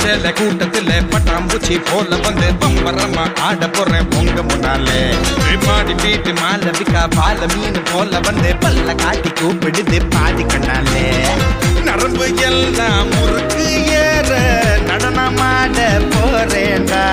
சேல கூட்டத்துல பட்டாம்பூச்சி போல வந்து பம்பரமா ஆட போறேன் பொங்க முன்னாலே பாடி பீட்டு மாலவிக்கா பால மீன் போல வந்து பல்ல காட்டி கூப்பிடுது பாதி கண்ணாலே நரம்பு எல்லாம் முறுக்கு ஏற நடனமாட போறேன்டா